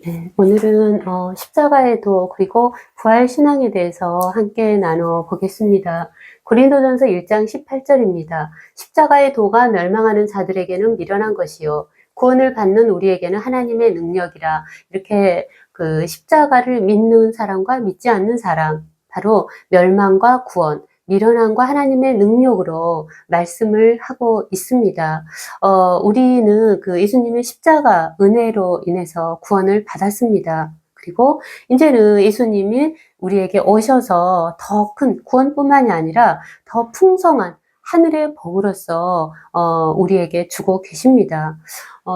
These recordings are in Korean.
네, 오늘은 십자가의 도 그리고 부활 신앙에 대해서 함께 나눠 보겠습니다. 고린도전서 1장 18절입니다. 십자가의 도가 멸망하는 자들에게는 미련한 것이요 구원을 받는 우리에게는 하나님의 능력이라. 이렇게 그 십자가를 믿는 사람과 믿지 않는 사람, 바로 멸망과 구원, 미련함과 하나님의 능력으로 말씀을 하고 있습니다. 우리는 그 예수님의 십자가 은혜로 인해서 구원을 받았습니다. 그리고 이제는 예수님이 우리에게 오셔서 더 큰 구원뿐만이 아니라 더 풍성한 하늘의 복으로서 우리에게 주고 계십니다.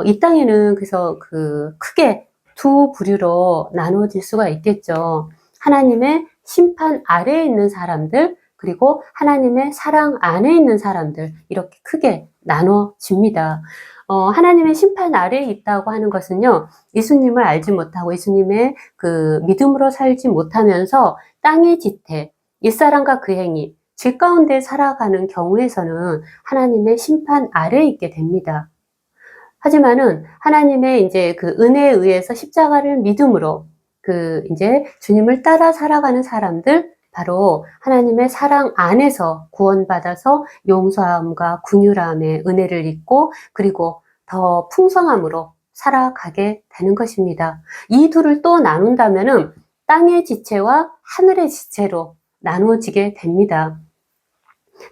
이 땅에는 그래서 그 크게 두 부류로 나눠질 수가 있겠죠. 하나님의 심판 아래에 있는 사람들, 그리고 하나님의 사랑 안에 있는 사람들, 이렇게 크게 나눠집니다. 하나님의 심판 아래에 있다고 하는 것은요, 예수님을 알지 못하고 예수님의 그 믿음으로 살지 못하면서 땅의 지태, 옛사람과 그 행위, 죄 가운데 살아가는 경우에서는 하나님의 심판 아래에 있게 됩니다. 하지만은 하나님의 이제 그 은혜에 의해서 십자가를 믿음으로 그 이제 주님을 따라 살아가는 사람들, 바로 하나님의 사랑 안에서 구원받아서 용서함과 긍휼함의 은혜를 입고 그리고 더 풍성함으로 살아가게 되는 것입니다. 이 둘을 또 나눈다면은 땅의 지체와 하늘의 지체로 나누어지게 됩니다.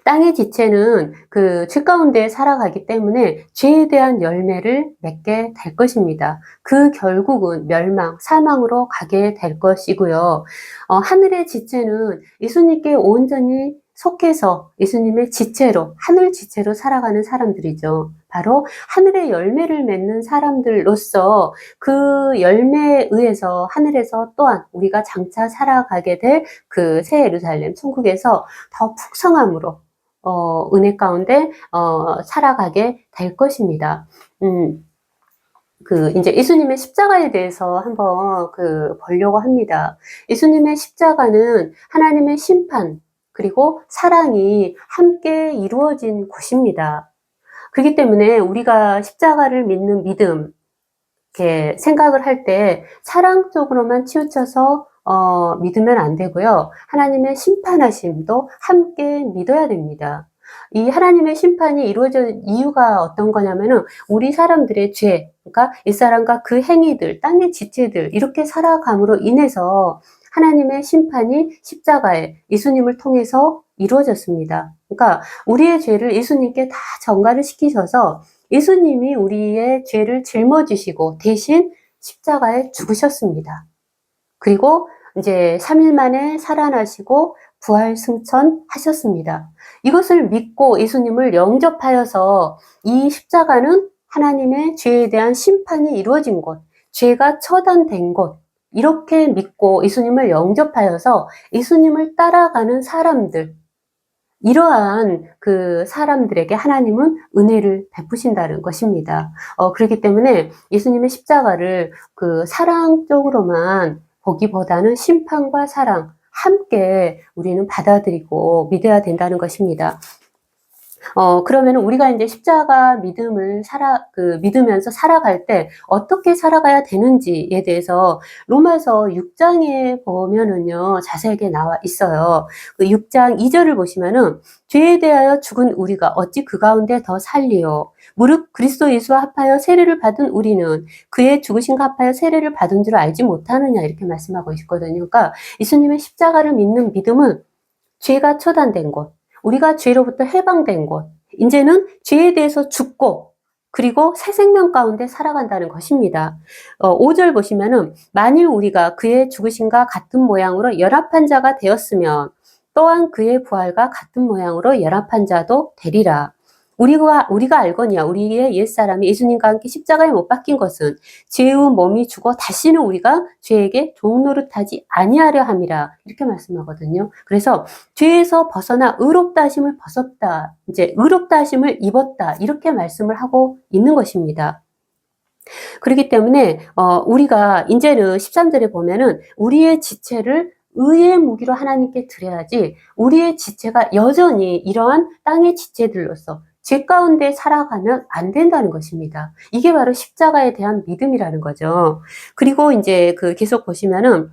땅의 지체는 그 죄 가운데 살아가기 때문에 죄에 대한 열매를 맺게 될 것입니다. 그 결국은 멸망, 사망으로 가게 될 것이고요. 하늘의 지체는 예수님께 온전히 속해서 예수님의 지체로, 하늘 지체로 살아가는 사람들이죠. 바로 하늘의 열매를 맺는 사람들로서 그 열매에 의해서 하늘에서 또한 우리가 장차 살아가게 될 그 새 예루살렘, 천국에서 더 풍성함으로 은혜 가운데 살아가게 될 것입니다. 이제 예수님의 십자가에 대해서 한번 보려고 합니다. 예수님의 십자가는 하나님의 심판, 그리고 사랑이 함께 이루어진 곳입니다. 그렇기 때문에 우리가 십자가를 믿는 믿음, 이렇게 생각을 할 때 사랑 쪽으로만 치우쳐서 믿으면 안 되고요. 하나님의 심판하심도 함께 믿어야 됩니다. 이 하나님의 심판이 이루어진 이유가 어떤 거냐면은 우리 사람들의 죄, 그러니까 옛사람과 그 행위들, 땅의 지체들 이렇게 살아감으로 인해서 하나님의 심판이 십자가에 예수님을 통해서 이루어졌습니다. 그러니까 우리의 죄를 예수님께 다 전가를 시키셔서 예수님이 우리의 죄를 짊어지시고 대신 십자가에 죽으셨습니다. 그리고 이제 3일 만에 살아나시고 부활 승천하셨습니다. 이것을 믿고 예수님을 영접하여서 이 십자가는 하나님의 죄에 대한 심판이 이루어진 곳, 죄가 처단된 곳, 이렇게 믿고 예수님을 영접하여서 예수님을 따라가는 사람들, 이러한 그 사람들에게 하나님은 은혜를 베푸신다는 것입니다. 그렇기 때문에 예수님의 십자가를 그 사랑 쪽으로만 보기보다는 심판과 사랑 함께 우리는 받아들이고 믿어야 된다는 것입니다. 그러면 우리가 이제 십자가 믿음을 믿으면서 살아갈 때 어떻게 살아가야 되는지에 대해서 로마서 6장에 보면은요, 자세하게 나와 있어요. 그 6장 2절을 보시면은 죄에 대하여 죽은 우리가 어찌 그 가운데 더 살리요. 무릇 그리스도 예수와 합하여 세례를 받은 우리는 그의 죽으심과 합하여 세례를 받은 줄 알지 못하느냐, 이렇게 말씀하고 있거든요. 그러니까 예수님의 십자가를 믿는 믿음은 죄가 처단된 것, 우리가 죄로부터 해방된 곳, 이제는 죄에 대해서 죽고 그리고 새 생명 가운데 살아간다는 것입니다. 5절 보시면은 만일 우리가 그의 죽으심과 같은 모양으로 연합한 자가 되었으면 또한 그의 부활과 같은 모양으로 연합한 자도 되리라. 우리가 알거니와 우리의 옛사람이 예수님과 함께 십자가에 못 박힌 것은 죄의 몸이 죽어 다시는 우리가 죄에게 종노릇하지 아니하려 함이라, 이렇게 말씀하거든요. 그래서 죄에서 벗어나 의롭다 하심을 벗었다, 이제 의롭다 하심을 입었다, 이렇게 말씀을 하고 있는 것입니다. 그렇기 때문에 우리가 이제는 13절에 보면은 우리의 지체를 의의 무기로 하나님께 드려야지, 우리의 지체가 여전히 이러한 땅의 지체들로서 죄 가운데 살아가면 안 된다는 것입니다. 이게 바로 십자가에 대한 믿음이라는 거죠. 그리고 이제 계속 보시면은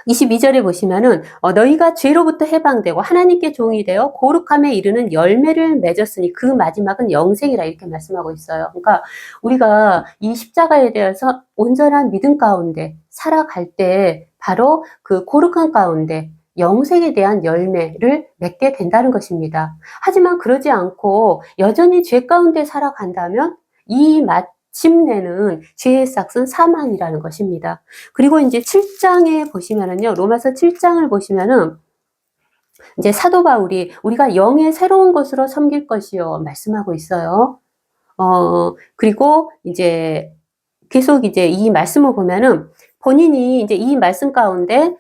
22절에 보시면은 너희가 죄로부터 해방되고 하나님께 종이 되어 거룩함에 이르는 열매를 맺었으니 그 마지막은 영생이라 이렇게 말씀하고 있어요. 그러니까 우리가 이 십자가에 대해서 온전한 믿음 가운데 살아갈 때 바로 그 거룩한 가운데 영생에 대한 열매를 맺게 된다는 것입니다. 하지만 그러지 않고 여전히 죄 가운데 살아간다면 이 마침내는 죄의 삭은 사망이라는 것입니다. 그리고 이제 7장에 보시면은요, 로마서 7장을 보시면은 이제 사도 바울이 우리가 영의 새로운 것으로 섬길 것이요 말씀하고 있어요. 그리고 이제 계속 이제 이 말씀을 보면은 본인이 이제 이 말씀 가운데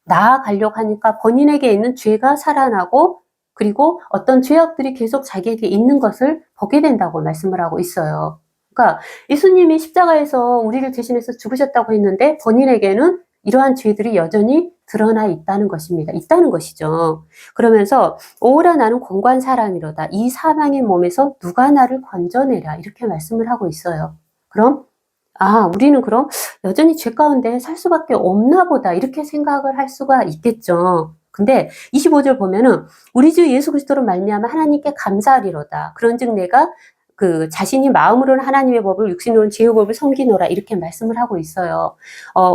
나아가려고 하니까 본인에게 있는 죄가 살아나고 그리고 어떤 죄악들이 계속 자기에게 있는 것을 보게 된다고 말씀을 하고 있어요. 그러니까 예수님이 십자가에서 우리를 대신해서 죽으셨다고 했는데 본인에게는 이러한 죄들이 여전히 드러나 있다는 것입니다. 있다는 것이죠. 그러면서 오라 나는 공고한 사람이로다. 이 사망의 몸에서 누가 나를 건져내랴. 이렇게 말씀을 하고 있어요. 그럼 우리는 그럼 여전히 죄 가운데 살 수밖에 없나 보다 이렇게 생각을 할 수가 있겠죠. 근데 25절 보면은 우리 주 예수 그리스도로 말미암아 하나님께 감사하리로다. 그런즉 내가 자신이 마음으로는 하나님의 법을 육신으로는 죄의 법을 섬기노라 이렇게 말씀을 하고 있어요.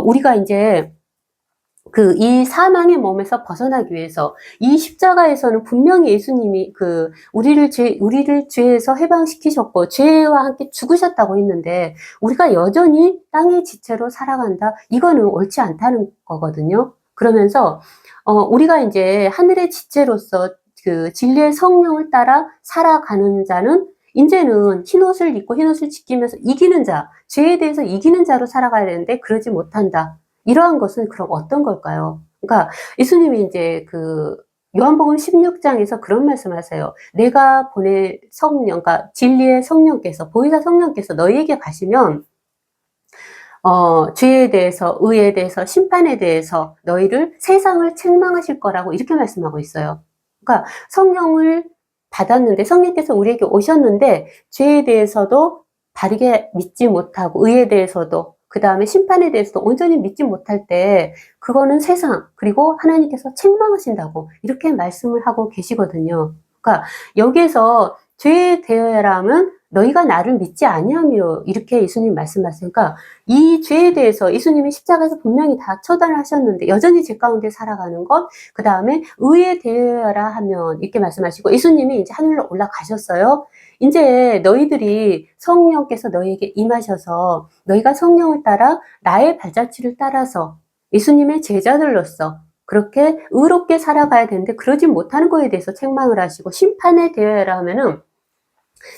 우리가 이제 이 사망의 몸에서 벗어나기 위해서 이 십자가에서는 분명히 예수님이 우리를 죄에서 해방시키셨고 죄와 함께 죽으셨다고 했는데 우리가 여전히 땅의 지체로 살아간다. 이거는 옳지 않다는 거거든요. 그러면서 우리가 이제 하늘의 지체로서 진리의 성령을 따라 살아가는 자는 이제는 흰옷을 입고 흰옷을 지키면서 이기는 자, 죄에 대해서 이기는 자로 살아가야 되는데 그러지 못한다. 이러한 것은 그럼 어떤 걸까요? 그러니까 예수님이 이제 요한복음 16장에서 그런 말씀하세요. 내가 보낼 성령, 그러니까 진리의 성령께서 보혜사 성령께서 너희에게 가시면 죄에 대해서, 의에 대해서, 심판에 대해서 너희를 세상을 책망하실 거라고 이렇게 말씀하고 있어요. 그러니까 성령을 받았는데 성령께서 우리에게 오셨는데 죄에 대해서도 바르게 믿지 못하고 의에 대해서도 그 다음에 심판에 대해서도 온전히 믿지 못할 때 그거는 세상 그리고 하나님께서 책망하신다고 이렇게 말씀을 하고 계시거든요. 그러니까 여기에서 죄에 대하여라면 너희가 나를 믿지 아니하며 이렇게 예수님 말씀하세요. 그러니까 이 죄에 대해서 예수님이 십자가에서 분명히 다 처단을 하셨는데 여전히 죄 가운데 살아가는 것, 그 다음에 의에 대하여라 하면 이렇게 말씀하시고 예수님이 이제 하늘로 올라가셨어요. 이제 너희들이 성령께서 너희에게 임하셔서 너희가 성령을 따라 나의 발자취를 따라서 예수님의 제자들로서 그렇게 의롭게 살아가야 되는데 그러지 못하는 거에 대해서 책망을 하시고 심판에 대하여라 하면은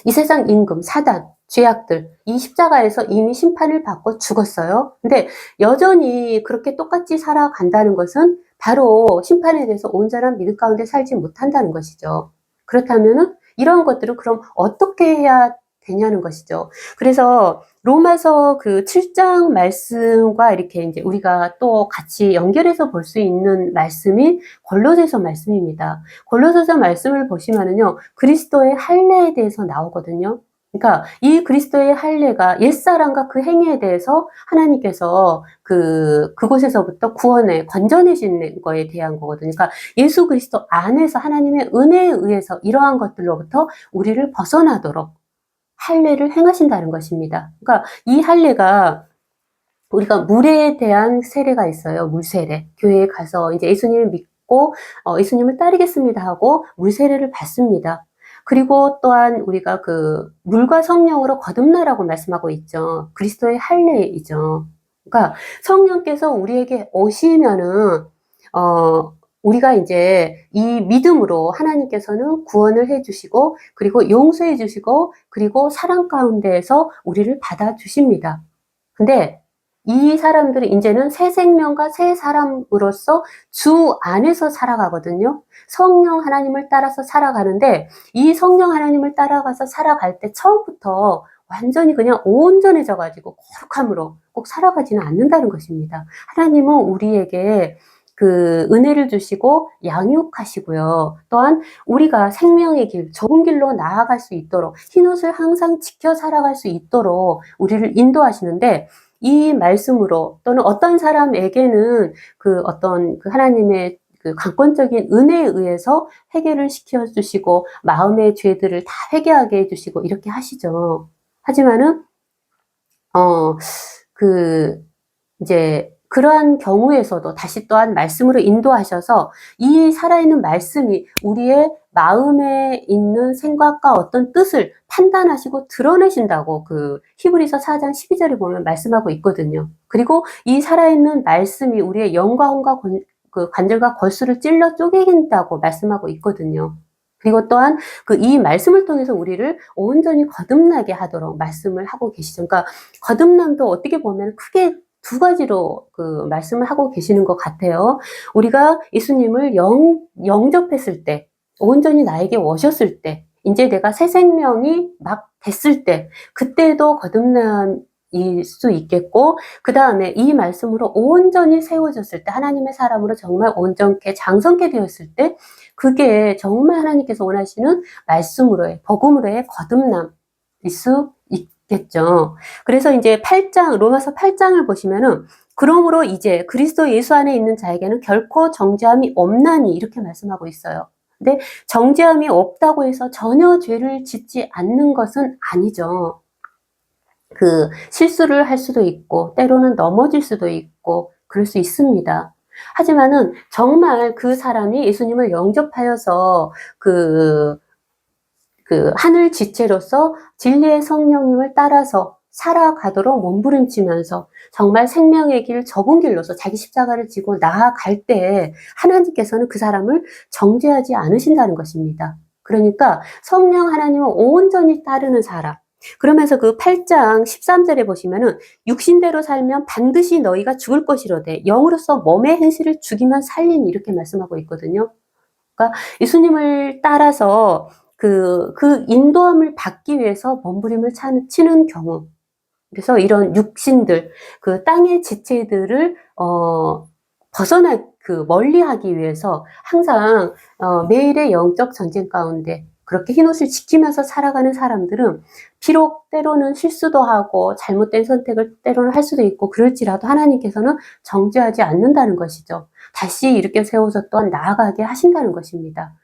이 세상 임금, 사단, 죄악들, 이 십자가에서 이미 심판을 받고 죽었어요. 근데 여전히 그렇게 똑같이 살아간다는 것은 바로 심판에 대해서 온전한 믿음 가운데 살지 못한다는 것이죠. 그렇다면은 이러한 것들을 그럼 어떻게 해야 되냐는 것이죠. 그래서 로마서 7장 말씀과 이렇게 이제 우리가 또 같이 연결해서 볼 수 있는 말씀이 골로새서 말씀입니다. 골로새서 말씀을 보시면은요, 그리스도의 할례에 대해서 나오거든요. 그러니까 이 그리스도의 할례가 옛사람과 그 행위에 대해서 하나님께서 그곳에서부터 건져내신 거에 대한 거거든요. 그러니까 예수 그리스도 안에서 하나님의 은혜에 의해서 이러한 것들로부터 우리를 벗어나도록 할례를 행하신다는 것입니다. 그러니까 이 할례가 우리가 물에 대한 세례가 있어요. 물세례. 교회에 가서 이제 예수님을 믿고 예수님을 따르겠습니다 하고 물세례를 받습니다. 그리고 또한 우리가 물과 성령으로 거듭나라고 말씀하고 있죠. 그리스도의 할례이죠. 그러니까 성령께서 우리에게 오시면은 우리가 이제 이 믿음으로 하나님께서는 구원을 해주시고 그리고 용서해 주시고 그리고 사랑 가운데에서 우리를 받아주십니다. 근데 이 사람들은 이제는 새 생명과 새 사람으로서 주 안에서 살아가거든요. 성령 하나님을 따라서 살아가는데 이 성령 하나님을 따라가서 살아갈 때 처음부터 완전히 그냥 온전해져 가지고 거룩함으로 꼭 살아가지는 않는다는 것입니다. 하나님은 우리에게 그 은혜를 주시고 양육하시고요. 또한 우리가 생명의 길, 좋은 길로 나아갈 수 있도록 흰옷을 항상 지켜 살아갈 수 있도록 우리를 인도하시는데, 이 말씀으로 또는 어떤 사람에게는 그 어떤 그 하나님의 그 강권적인 은혜에 의해서 회개를 시켜주시고 마음의 죄들을 다 회개하게 해주시고 이렇게 하시죠. 하지만은 그 이제 그러한 경우에서도 다시 또한 말씀으로 인도하셔서 이 살아있는 말씀이 우리의 마음에 있는 생각과 어떤 뜻을 판단하시고 드러내신다고 그 히브리서 4장 12절에 보면 말씀하고 있거든요. 그리고 이 살아있는 말씀이 우리의 영과 혼과 그 관절과 골수를 찔러 쪼개긴다고 말씀하고 있거든요. 그리고 또한 그 이 말씀을 통해서 우리를 온전히 거듭나게 하도록 말씀을 하고 계시죠. 그러니까 거듭남도 어떻게 보면 크게 두 가지로 그 말씀을 하고 계시는 것 같아요. 우리가 예수님을 영접했을 때, 온전히 나에게 오셨을 때, 이제 내가 새 생명이 막 됐을 때, 그때도 거듭남일 수 있겠고, 그 다음에 이 말씀으로 온전히 세워졌을 때, 하나님의 사람으로 정말 온전케 장성케 되었을 때, 그게 정말 하나님께서 원하시는 말씀으로의, 복음으로의 거듭남일 수 있겠죠. 그래서 이제 8장, 로마서 8장을 보시면은, 그러므로 이제 그리스도 예수 안에 있는 자에게는 결코 정죄함이 없나니 이렇게 말씀하고 있어요. 근데 정죄함이 없다고 해서 전혀 죄를 짓지 않는 것은 아니죠. 그 실수를 할 수도 있고 때로는 넘어질 수도 있고 그럴 수 있습니다. 하지만은 정말 그 사람이 예수님을 영접하여서 그 하늘 지체로서 진리의 성령님을 따라서 살아가도록 몸부림치면서 정말 생명의 길, 좁은 길로서 자기 십자가를 지고 나아갈 때 하나님께서는 그 사람을 정죄하지 않으신다는 것입니다. 그러니까 성령 하나님을 온전히 따르는 사람. 그러면서 그 8장 13절에 보시면은 육신대로 살면 반드시 너희가 죽을 것이로되 영으로서 몸의 행실을 죽이면 살리니 이렇게 말씀하고 있거든요. 그러니까 예수님을 따라서 그 인도함을 받기 위해서 몸부림을 치는 경우. 그래서 이런 육신들, 그 땅의 지체들을, 멀리 하기 위해서 항상, 매일의 영적 전쟁 가운데 그렇게 흰옷을 지키면서 살아가는 사람들은 비록 때로는 실수도 하고 잘못된 선택을 때로는 할 수도 있고 그럴지라도 하나님께서는 정죄하지 않는다는 것이죠. 다시 이렇게 세워서 또한 나아가게 하신다는 것입니다.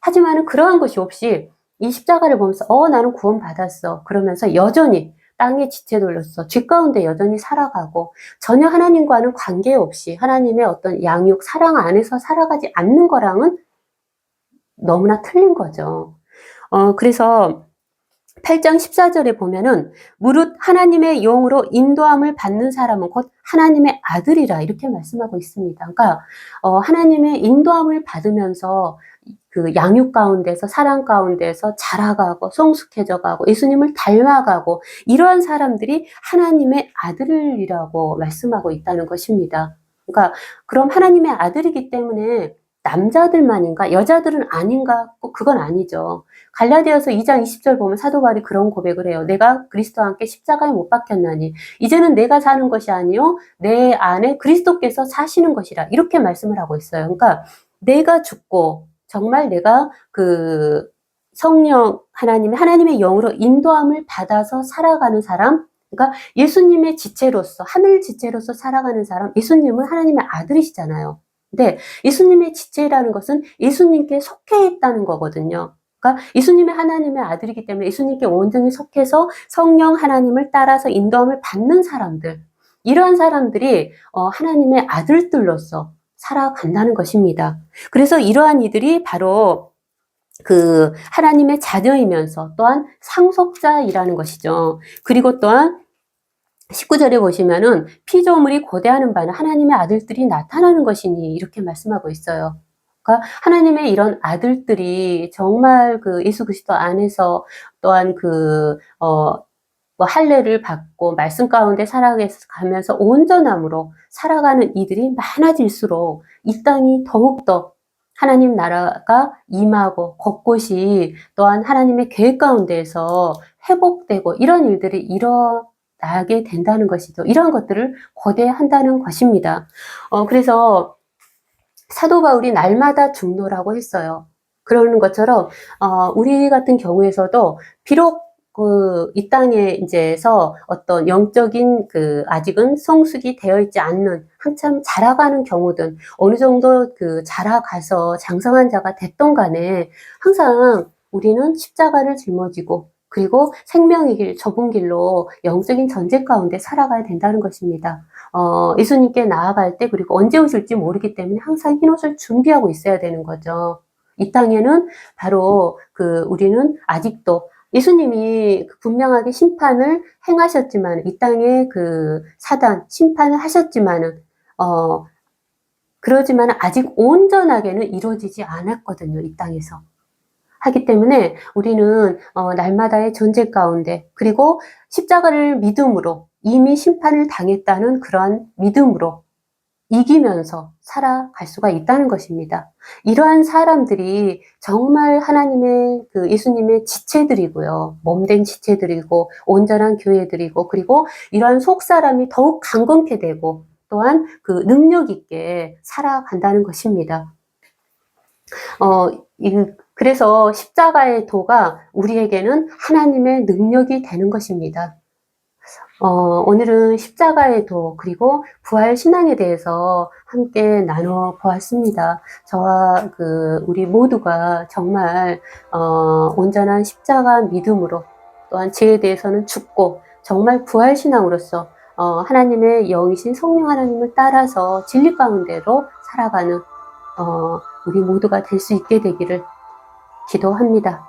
하지만은 그러한 것이 없이 이 십자가를 보면서 나는 구원받았어. 그러면서 여전히 땅의 지체들로서 죄 가운데 여전히 살아가고 전혀 하나님과는 관계없이 하나님의 어떤 양육, 사랑 안에서 살아가지 않는 거랑은 너무나 틀린 거죠. 그래서 8장 14절에 보면은 무릇 하나님의 영으로 인도함을 받는 사람은 곧 하나님의 아들이라 이렇게 말씀하고 있습니다. 그러니까 하나님의 인도함을 받으면서 그 양육 가운데서 사랑 가운데서 자라가고 성숙해져가고 예수님을 닮아가고 이러한 사람들이 하나님의 아들이라고 말씀하고 있다는 것입니다. 그러니까 그럼 하나님의 아들이기 때문에 남자들만인가? 여자들은 아닌가? 꼭 그건 아니죠. 갈라디아서 2장 20절 보면 사도 바울이 그런 고백을 해요. 내가 그리스도와 함께 십자가에 못 박혔나니 이제는 내가 사는 것이 아니요 내 안에 그리스도께서 사시는 것이라 이렇게 말씀을 하고 있어요. 그러니까 내가 죽고 정말 내가 그 성령 하나님의 영으로 인도함을 받아서 살아가는 사람, 그러니까 예수님의 지체로서 하늘 지체로서 살아가는 사람, 예수님은 하나님의 아들이시잖아요. 근데 예수님의 지체라는 것은 예수님께 속해 있다는 거거든요. 그러니까 예수님의 하나님의 아들이기 때문에 예수님께 온전히 속해서 성령 하나님을 따라서 인도함을 받는 사람들, 이러한 사람들이 하나님의 아들들로서 살아간다는 것입니다. 그래서 이러한 이들이 바로 그 하나님의 자녀이면서 또한 상속자이라는 것이죠. 그리고 또한 19절에 보시면은 피조물이 고대하는 바는 하나님의 아들들이 나타나는 것이니 이렇게 말씀하고 있어요. 그러니까 하나님의 이런 아들들이 정말 그 예수 그리스도 안에서 또한 할례를 받고 말씀 가운데 살아가면서 온전함으로 살아가는 이들이 많아질수록 이 땅이 더욱더 하나님 나라가 임하고 곳곳이 또한 하나님의 계획 가운데에서 회복되고 이런 일들이 일어나게 된다는 것이죠. 이런 것들을 고대한다는 것입니다. 그래서 사도 바울이 날마다 중노라고 했어요. 그러는 것처럼 우리 같은 경우에서도 비록 이 땅에 이제서 어떤 영적인 아직은 성숙이 되어 있지 않는 한참 자라가는 경우든 어느 정도 자라가서 장성한 자가 됐던 간에 항상 우리는 십자가를 짊어지고 그리고 생명의 길, 좁은 길로 영적인 전쟁 가운데 살아가야 된다는 것입니다. 예수님께 나아갈 때 그리고 언제 오실지 모르기 때문에 항상 흰옷을 준비하고 있어야 되는 거죠. 이 땅에는 바로 우리는 아직도 예수님이 분명하게 심판을 행하셨지만 이 땅에 사단 심판을 하셨지만은 그러지만 아직 온전하게는 이루어지지 않았거든요. 이 땅에서. 하기 때문에 우리는 날마다의 전쟁 가운데 그리고 십자가를 믿음으로 이미 심판을 당했다는 그러한 믿음으로 이기면서 살아갈 수가 있다는 것입니다. 이러한 사람들이 정말 하나님의 예수님의 지체들이고요. 몸된 지체들이고 온전한 교회들이고 그리고 이러한 속사람이 더욱 강건케 되고 또한 능력 있게 살아간다는 것입니다. 그래서 십자가의 도가 우리에게는 하나님의 능력이 되는 것입니다. 오늘은 십자가의 도 그리고 부활 신앙에 대해서 함께 나눠 보았습니다. 저와 우리 모두가 정말 온전한 십자가 믿음으로 또한 죄에 대해서는 죽고 정말 부활 신앙으로서 하나님의 영이신 성령 하나님을 따라서 진리 가운데로 살아가는 우리 모두가 될 수 있게 되기를 기도합니다.